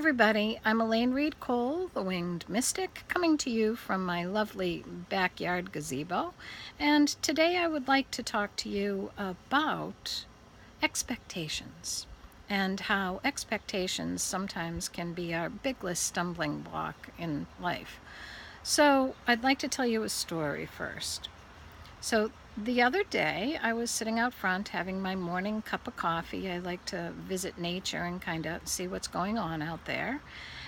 everybody, I'm Elaine Reed Cole, the Winged Mystic, coming to you from my lovely backyard gazebo. And today I would like to talk to you about expectations and how expectations sometimes can be our biggest stumbling block in life. So I'd like to tell you a story first. So the other day, I was sitting out front having my morning cup of coffee. I like to visit nature and kind of see what's going on out there.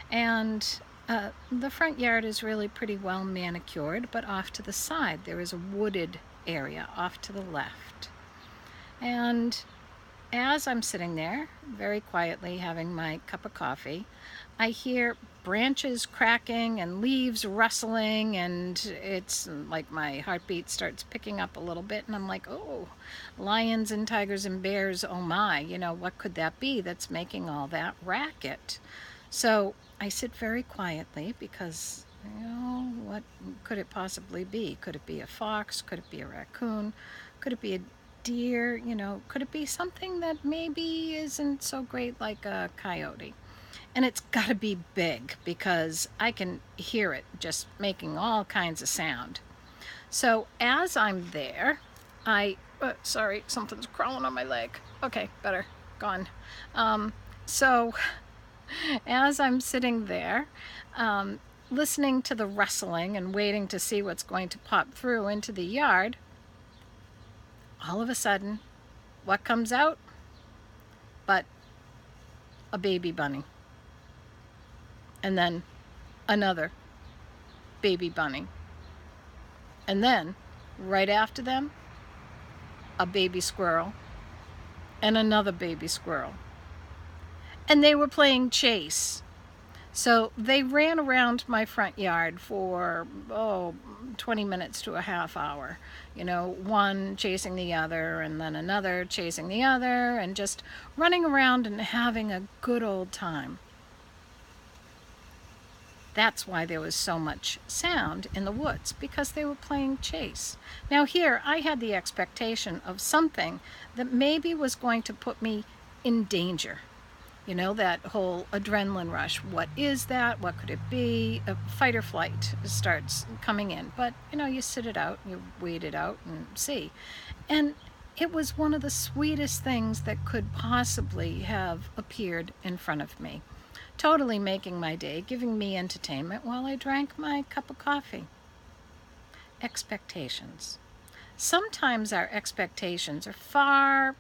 And the front yard is really pretty well manicured, but off to the side, there is a wooded area off to the left. And as I'm sitting there, very quietly having my cup of coffee, I hear branches cracking and leaves rustling, and it's like my heartbeat starts picking up a little bit, and I'm like, oh, lions and tigers and bears, oh my, what could that be that's making all that racket? So I sit very quietly because, what could it possibly be? Could it be a fox? Could it be a raccoon? Could it be a deer? Could it be something that maybe isn't so great like a coyote? And it's got to be big because I can hear it just making all kinds of sound. So as I'm there, sorry, something's crawling on my leg. Okay, better, gone. So as I'm sitting there, listening to the rustling and waiting to see what's going to pop through into the yard, all of a sudden, what comes out but a baby bunny? And then another baby bunny. And then, right after them, a baby squirrel and another baby squirrel. And they were playing chase. So they ran around my front yard for, 20 minutes to a half hour. One chasing the other, and then another chasing the other, and just running around and having a good old time. That's why there was so much sound in the woods, because they were playing chase. Now here, I had the expectation of something that maybe was going to put me in danger. That whole adrenaline rush. What is that? What could it be? A fight or flight starts coming in. But, you sit it out, you wait it out and see. And it was one of the sweetest things that could possibly have appeared in front of me. Totally making my day, giving me entertainment while I drank my cup of coffee. Expectations. Sometimes our expectations are far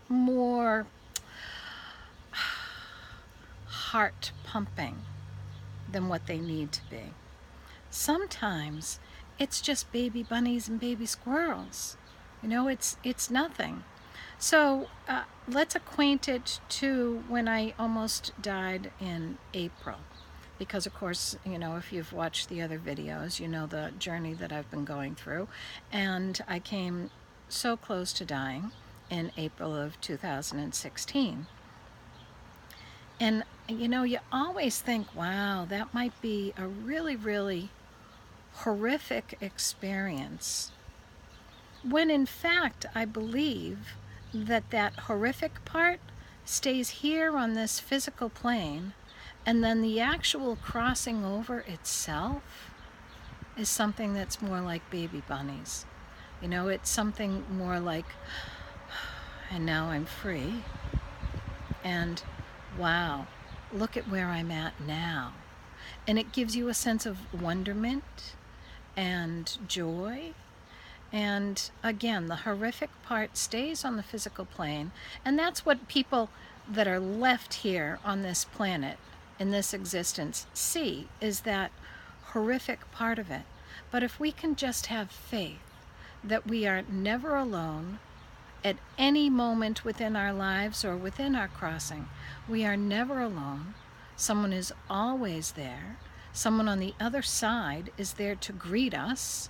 more heart pumping than what they need to be. Sometimes it's just baby bunnies and baby squirrels. It's nothing. So let's acquaint it to when I almost died in April. Because, of course, if you've watched the other videos, you know the journey that I've been going through. And I came so close to dying in April of 2016. And, you always think, wow, that might be a really, really horrific experience. When, in fact, I believe that horrific part stays here on this physical plane, and then the actual crossing over itself is something that's more like baby bunnies. It's something more like, and now I'm free, and wow, look at where I'm at now. And it gives you a sense of wonderment and joy. And again, the horrific part stays on the physical plane. And that's what people that are left here on this planet, in this existence, see, is that horrific part of it. But if we can just have faith that we are never alone at any moment within our lives or within our crossing, we are never alone. Someone is always there. Someone on the other side is there to greet us.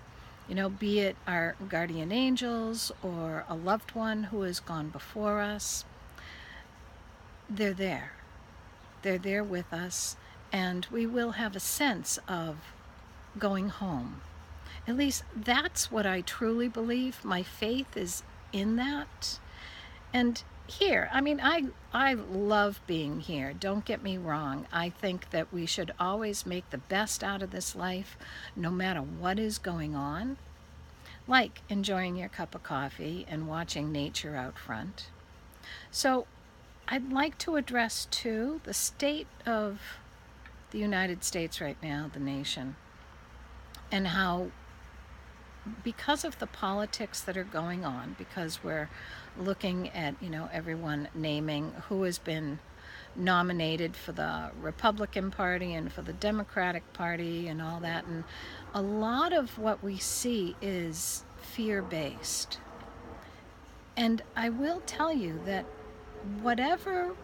Be it our guardian angels or a loved one who has gone before us. They're there. They're there with us, and we will have a sense of going home. At least that's what I truly believe. My faith is in that. And here, I mean, I love being here. Don't get me wrong. I think that we should always make the best out of this life, no matter what is going on, like enjoying your cup of coffee and watching nature out front. So I'd like to address, too, the state of the United States right now, the nation, and how, because of the politics that are going on, because we're looking at, everyone naming who has been nominated for the Republican Party and for the Democratic Party and all that, and a lot of what we see is fear-based. And I will tell you that whatever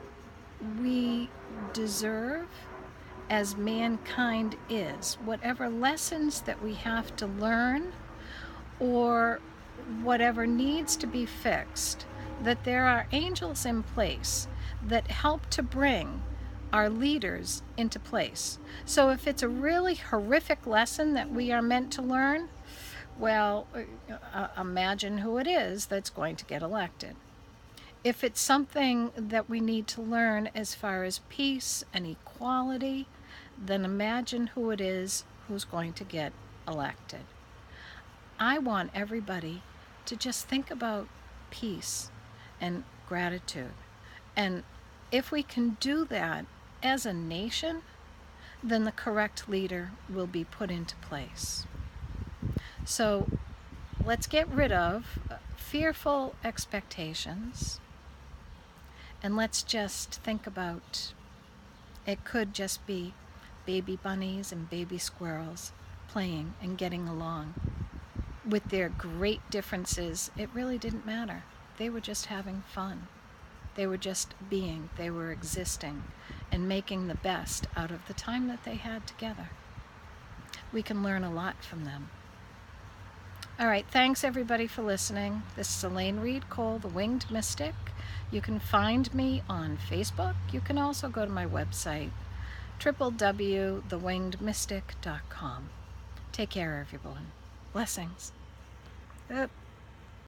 we deserve as mankind is, whatever lessons that we have to learn or whatever needs to be fixed, that there are angels in place that help to bring our leaders into place. So if it's a really horrific lesson that we are meant to learn, well, imagine who it is that's going to get elected. If it's something that we need to learn as far as peace and equality, then imagine who it is who's going to get elected. I want everybody to just think about peace and gratitude. And if we can do that as a nation, then the correct leader will be put into place. So let's get rid of fearful expectations, and let's just think about, it could just be baby bunnies and baby squirrels playing and getting along. With their great differences, it really didn't matter. They were just having fun. They were just being, they were existing and making the best out of the time that they had together. We can learn a lot from them. All right, thanks everybody for listening. This is Elaine Reed Cole, the Winged Mystic. You can find me on Facebook. You can also go to my website, www.thewingedmystic.com. Take care, everyone. Blessings.